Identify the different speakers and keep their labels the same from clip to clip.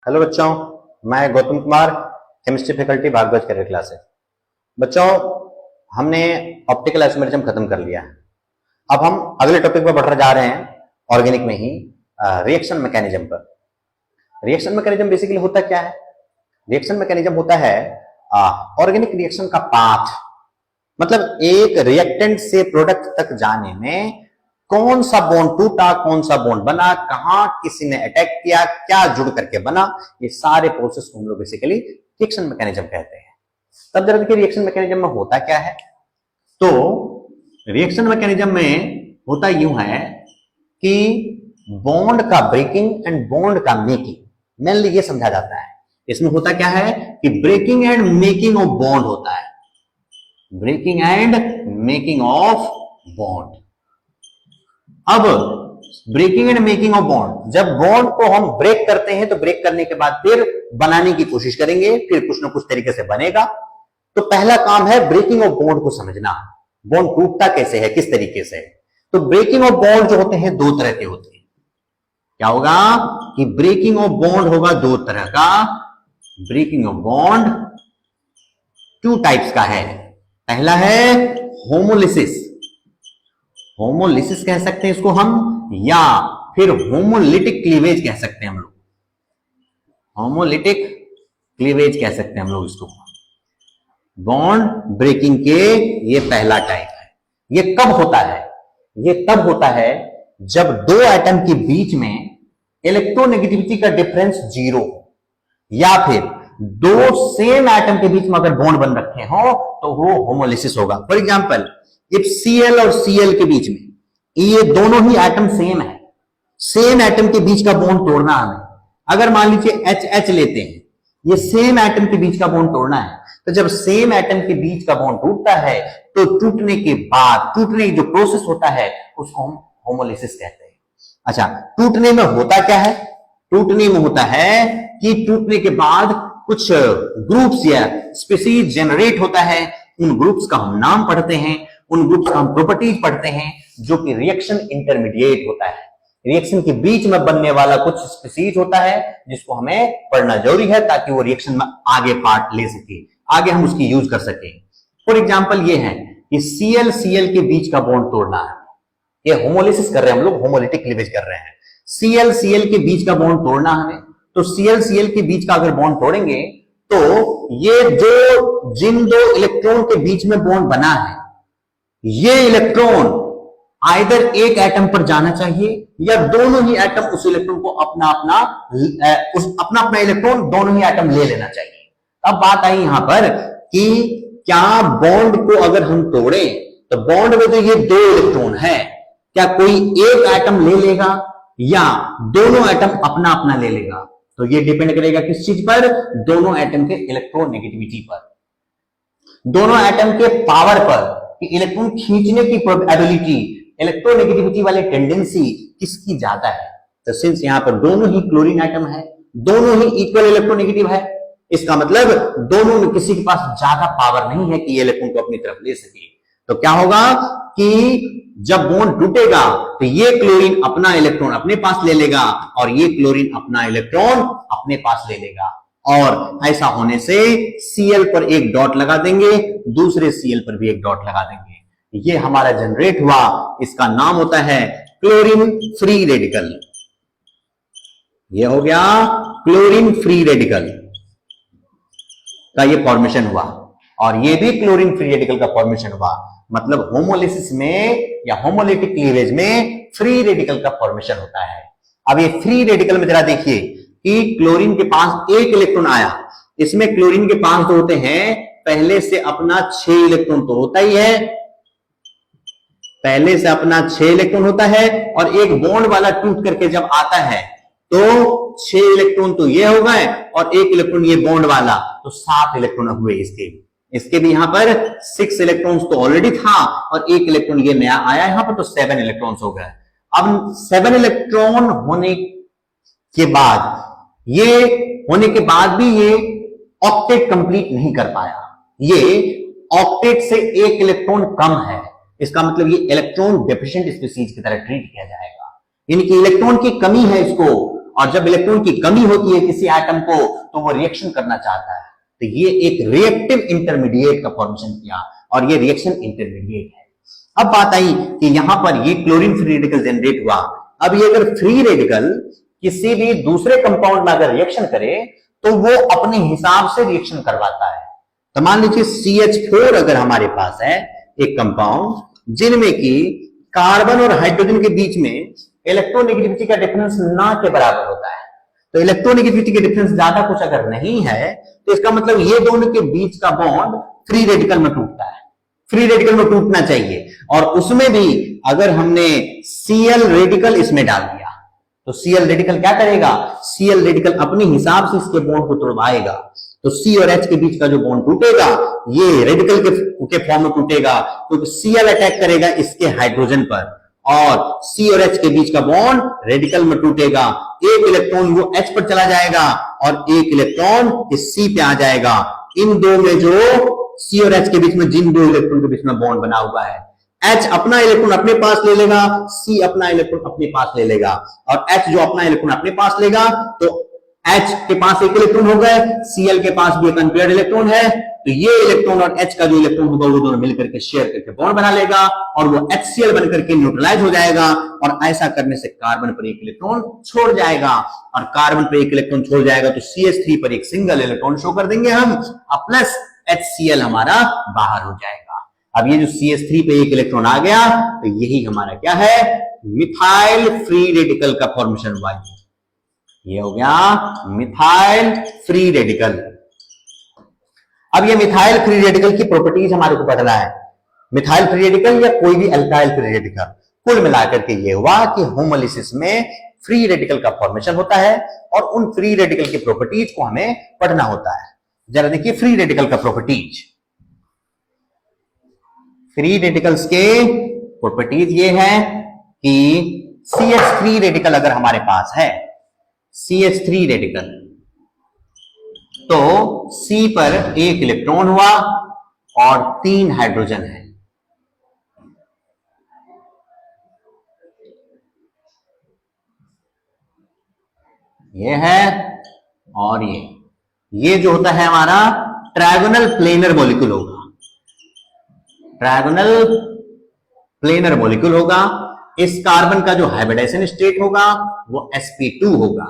Speaker 1: Hello बच्चों, मैं Gautam Kumar, chemistry faculty Bhagwat career classes. बच्चों, हमने ऑप्टिकल आइसोमेरिज्म खत्म कर लिया है। अब हम अगले टॉपिक पर बढ़ जा रहे हैं, ऑर्गेनिक में ही रिएक्शन मैकेनिज्म पर। रिएक्शन मैकेनिज्म बेसिकली होता क्या है? रिएक्शन मैकेनिज्म होता है ऑर्गेनिक रिएक्शन का पाथ, मतलब एक रिएक्टेंट से प्रोडक्ट तक जाने में कौन सा बॉन्ड टूटा, कौन सा बॉन्ड बना, कहां किसी ने अटैक किया, क्या जुड़ करके बना, ये सारे प्रोसेस को हम लोग बेसिकली रिएक्शन मैकेनिज्म कहते हैं। तब जरा देखिए रिएक्शन मैकेनिज्म में होता क्या है। तो रिएक्शन मैकेनिज्म में होता यूं है कि बॉन्ड का ब्रेकिंग एंड बॉन्ड का मेकिंग, मेनली ये समझा जाता है। इसमें होता क्या है कि breaking and making of bond होता है, breaking and making of bond. अब breaking and making of bond, जब बॉन्ड को हम ब्रेक करते हैं तो ब्रेक करने के बाद फिर बनाने की कोशिश करेंगे, फिर कुछ ना कुछ तरीके से बनेगा। तो पहला काम है ब्रेकिंग ऑफ बॉन्ड को समझना, बॉन्ड टूटता कैसे है, किस तरीके से। तो ब्रेकिंग ऑफ बॉन्ड जो होते हैं दो तरह के होते हैं। क्या होगा कि ब्रेकिंग ऑफ बॉन्ड होगा दो तरह का। Breaking of bond two types का है। पहला है होमोलिसिस, होमोलिसिस कह सकते हैं इसको हम, या फिर होमोलिटिक क्लीवेज कह सकते हैं हम लोग, होमोलिटिक क्लीवेज कह सकते हैं हम लोग इसको। बॉन्ड ब्रेकिंग के ये पहला टाइप है। ये कब होता है? ये तब होता है जब दो एटम के बीच में इलेक्ट्रोनेगेटिविटी का डिफरेंस जीरो हो, या फिर दो सेम एटम के बीच में अगर बॉन्ड बन रखे हो तो वो होमोलिसिस होगा। फॉर एग्जांपल, इफ Cl और Cl के बीच में ये दोनों ही एटम सेम है, सेम एटम के बीच का बॉन्ड तोड़ना हमें। अगर मान लीजिए HH लेते हैं, ये सेम एटम के बीच का बॉन्ड तोड़ना है। तो जब सेम एटम के बीच का बॉन्ड टूटता है तो टूटने के बाद, टूटने की जो प्रोसेस होता है उसको हम होमोलिसिस कहते हैं। अच्छा, टूटने में होता क्या है? टूटने में होता है कि टूटने के बाद कुछ ग्रुप्स या स्पीसीज जनरेट होता है। उन ग्रुप्स का हम नाम पढ़ते हैं, उन ग्रुप्स का हम प्रॉपर्टीज पढ़ते हैं, जो कि रिएक्शन इंटरमीडिएट होता है। रिएक्शन के बीच में बनने वाला कुछ स्पीसीज होता है जिसको हमें पढ़ना जरूरी है ताकि वो रिएक्शन में आगे पार्ट ले सके, आगे हम उसकी यूज कर सके। फॉर एग्जांपल ये है कि Cl Cl के बीच का बॉन्ड तोड़ना है, ये होमोलिसिस कर रहे हैं हम लोग, होमोलिटिक क्लीवेज कर रहे हैं। Cl Cl के बीच का बॉन्ड तोड़ना हमें, तो Cl Cl के बीच का अगर बॉन्ड तोड़ेंगे तो ये जो जिन दो इलेक्ट्रॉन के बीच में बॉन्ड बना है, ये इलेक्ट्रॉन आइदर एक एटम पर जाना चाहिए या दोनों ही एटम उस इलेक्ट्रॉन को अपना अपना इलेक्ट्रॉन दोनों ही एटम ले लेना चाहिए। अब बात आई यहां पर कि क्या बॉन्ड को अगर हम तोड़े तो बॉन्ड में जो ये दो इलेक्ट्रॉन है, क्या कोई एक एटम ले लेगा या दोनों एटम अपना अपना ले लेगा? तो ये डिपेंड करेगा किस चीज पर? दोनों एटम के इलेक्ट्रोनेगेटिविटी पर, दोनों एटम के पावर पर, कि इलेक्ट्रॉन खींचने की एबिलिटी, इलेक्ट्रोनेगेटिविटी वाली टेंडेंसी किसकी ज्यादा है। तो सिंस यहां पर दोनों ही क्लोरीन एटम है, दोनों ही इक्वल इलेक्ट्रोनेगेटिव है, इसका मतलब दोनों में किसी के पास ज्यादा पावर नहीं है कि ये इलेक्ट्रॉन को अपनी तरफ ले सके। तो क्या होगा कि जब बॉन्ड टूटेगा तो ये क्लोरीन अपना इलेक्ट्रॉन अपने पास ले लेगा और ये क्लोरीन अपना इलेक्ट्रॉन अपने पास ले लेगा, और ऐसा होने से Cl पर एक डॉट लगा देंगे, दूसरे Cl पर भी एक डॉट लगा देंगे। ये हमारा जनरेट हुआ, इसका नाम होता है क्लोरीन फ्री रेडिकल। ये हो गया क्लोरीन फ्री रेडिकल का ये फॉर्मेशन हुआ, और ये भी क्लोरीन फ्री रेडिकल का फॉर्मेशन हुआ। मतलब होमोलिसिस में या होमोलिटिक क्लीवेज में फ्री रेडिकल का फॉर्मेशन होता है। अब ये फ्री रेडिकल में जरा देखिए कि क्लोरीन के पास एक इलेक्ट्रॉन आया, इसमें क्लोरीन के पास तो होते हैं पहले से अपना 6 इलेक्ट्रॉन तो होता ही है, पहले से अपना 6 इलेक्ट्रॉन होता है, और एक बॉन्ड वाला टूट करके जब आता है तो 6 इलेक्ट्रॉन तो ये हो गए और एक इलेक्ट्रॉन ये बॉन्ड वाला, तो 7 इलेक्ट्रॉन हुए इसके भी यहां पर 6 इलेक्ट्रॉन्स तो ऑलरेडी था और एक इलेक्ट्रॉन ये नया आया यहां पर, तो 7 इलेक्ट्रॉन्स हो गए। अब 7 इलेक्ट्रॉन होने के बाद भी ये ऑक्टेट कंप्लीट नहीं कर पाया, ये ऑक्टेट से एक इलेक्ट्रॉन कम है। इसका मतलब ये इलेक्ट्रॉन डेफिशिएंट स्पीसीज की तरह ट्रीट किया जाएगा, यानी कि इलेक्ट्रॉन की कमी है इसको, और जब इलेक्ट्रॉन की कमी होती है किसी एटम को तो वो रिएक्शन करना चाहता है, तो ये एक रिएक्टिव इंटरमीडिएट का फॉर्मेशन किया और ये रिएक्शन इंटरमीडिएट है। अब बात आई कि यहां पर ये क्लोरीन फ्री रेडिकल जनरेट हुआ। अब ये अगर फ्री रेडिकल किसी भी दूसरे कंपाउंड में अगर रिएक्शन करे तो वो अपने हिसाब से रिएक्शन करवाता है। तो मान लीजिए CH4 अगर हमारे पास है एक कंपाउंड जिनमें कि कार्बन और हाइड्रोजन के बीच में इलेक्ट्रोनेगेटिविटी का डिफरेंस ना के बराबर होता है, तो इलेक्ट्रोनेगेटिविटी के डिफरेंस ज्यादा कुछ अगर नहीं है तो इसका मतलब ये दोनों के बीच का बॉन्ड फ्री रेडिकल में टूटता है, फ्री रेडिकल में टूटना चाहिए। और उसमें भी अगर हमने Cl रेडिकल इसमें डाल दिया तो Cl रेडिकल क्या करेगा, Cl रेडिकल अपने हिसाब से इसके बॉन्ड को तोड़वाएगा, तो C और H के बीच का जो बॉन्ड टूटेगा ये रेडिकल के फॉर्म में टूटेगा, क्योंकि Cl अटैक करेगा इसके हाइड्रोजन पर और C और H के बीच का बॉन्ड रेडिकल में टूटेगा। एक इलेक्ट्रॉन वो H पर चला जाएगा और एक इलेक्ट्रॉन इस C पे आ जाएगा। इन दो में जो C और H के बीच में जिन दो इलेक्ट्रॉन के बीच में बॉन्ड बना हुआ है, H अपना इलेक्ट्रॉन अपने पास ले लेगा, C अपना इलेक्ट्रॉन अपने पास ले लेगा, और H जो अपना इलेक्ट्रॉन अपने पास लेगा तो H के पास एक इलेक्ट्रॉन हो गए, Cl के पास भी एक अनपेयर्ड इलेक्ट्रॉन है, तो ये इलेक्ट्रॉन और H का जो इलेक्ट्रॉन होगा वो दोनों मिलकर के शेयर करके बॉन्ड बना लेगा और वो HCl बनकर के न्यूट्रलाइज हो जाएगा। और ऐसा करने से कार्बन पर एक इलेक्ट्रॉन छोड़ जाएगा, और कार्बन पर एक इलेक्ट्रॉन छोड़ जाएगा तो CH3 पर एक सिंगल इलेक्ट्रॉन शो कर देंगे हम, और प्लस HCl हमारा बाहर हो जाएगा। अब ये जो CH3 पे एक इलेक्ट्रॉन आ गया तो यही हमारा क्या है, मिथाइल फ्री रेडिकल का फॉर्मेशन हुआ। ये हो गया मिथाइल फ्री रेडिकल। अब ये मिथाइल फ्री रेडिकल की प्रॉपर्टीज हमारे को पढ़ना है। मिथाइल फ्री रेडिकल या कोई भी अल्काइल फ्री रेडिकल, कुल मिलाकर के ये हुआ कि होमोलिसिस में फ्री रेडिकल का फॉर्मेशन होता है और उन फ्री रेडिकल की प्रॉपर्टीज को हमें पढ़ना होता है। जरा देखिए फ्री रेडिकल का प्रॉपर्टीज। फ्री रेडिकल्स के प्रॉपर्टीज ये है कि CH3 रेडिकल अगर हमारे पास है, CH3 रेडिकल, तो C पर एक इलेक्ट्रॉन हुआ और 3 हाइड्रोजन है। ये है और ये जो होता है हमारा ट्रायगोनल प्लेनर मॉलिक्यूल होगा, ट्रायगोनल प्लेनर मॉलिक्यूल होगा। इस कार्बन का जो हाइब्रिडाइजेशन स्टेट होगा वो sp2 होगा,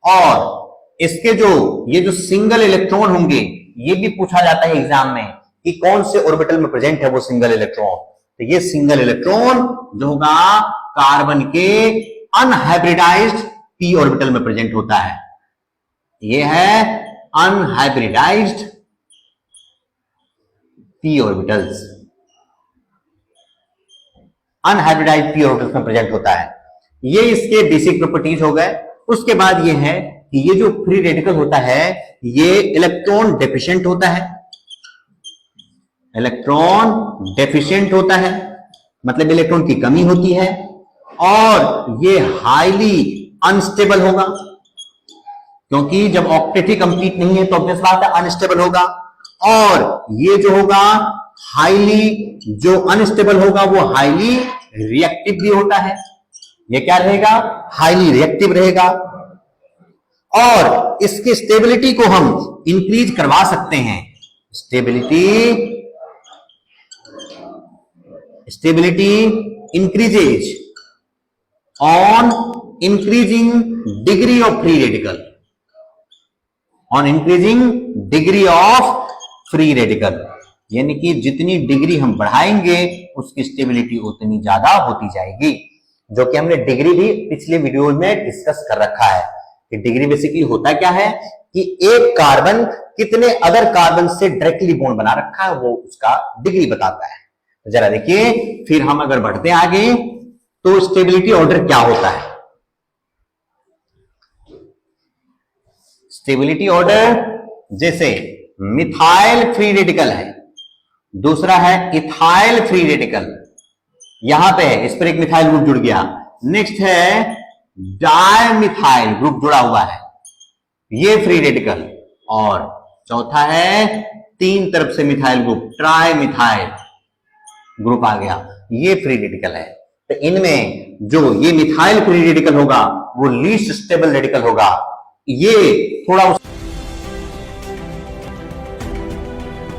Speaker 1: और इसके जो ये जो सिंगल इलेक्ट्रॉन होंगे ये भी पूछा जाता है एग्जाम में कि कौन से ऑर्बिटल में प्रेजेंट है वो सिंगल इलेक्ट्रॉन। तो ये सिंगल इलेक्ट्रॉन जो होगा कार्बन के अनहाइब्रिडाइज्ड p ऑर्बिटल में प्रेजेंट होता है। ये है unhybridised p orbitals, unhybridised p orbitals में प्रेजेंट होता है। ये इसके बेसिक प्रॉपर्टीज हो गए। उसके बाद ये है कि ये जो फ्री रेडिकल होता है ये इलेक्ट्रॉन डेफिशिएंट होता है, इलेक्ट्रॉन डेफिशिएंट होता है मतलब इलेक्ट्रॉन की कमी होती है, और ये हाईली अनस्टेबल होगा, क्योंकि जब ऑक्टेट ही कंप्लीट नहीं है तो ऑब्वियस बात है अनस्टेबल होगा। और ये जो होगा हाईली, जो अनस्टेबल होगा वो हाईली रिएक्टिव भी होता है। ये क्या रहेगा, हाईली रिएक्टिव रहेगा, और इसकी स्टेबिलिटी को हम इंक्रीज करवा सकते हैं। Stability increases on increasing degree of free radical, on increasing degree of free radical, यानी कि जितनी डिग्री हम बढ़ाएंगे उसकी स्टेबिलिटी उतनी ज्यादा होती जाएगी, जो कि हमने डिग्री भी पिछले वीडियो में डिस्कस कर रखा है कि डिग्री बेसिकली होता क्या है कि एक कार्बन कितने अदर कार्बन से डायरेक्टली बॉन्ड बना रखा है वो उसका डिग्री बताता है। तो जरा देखिए फिर हम अगर बढ़ते हैं आगे तो स्टेबिलिटी ऑर्डर क्या होता है। स्टेबिलिटी ऑर्डर जैसे मिथाइल फ्री रेडिकल है, दूसरा है इथाइल फ्री रेडिकल, यहां पे है, इस पर एक मिथाइल ग्रुप जुड़ गया। नेक्स्ट है डायमिथाइल ग्रुप जुड़ा हुआ है, ये फ्री रेडिकल, और चौथा है 3 तरफ से methyl group, trimethyl group आ गया, ये फ्री रेडिकल है। तो इनमें जो ये मिथाइल फ्री रेडिकल होगा वो लीस्ट स्टेबल रेडिकल होगा, ये थोड़ा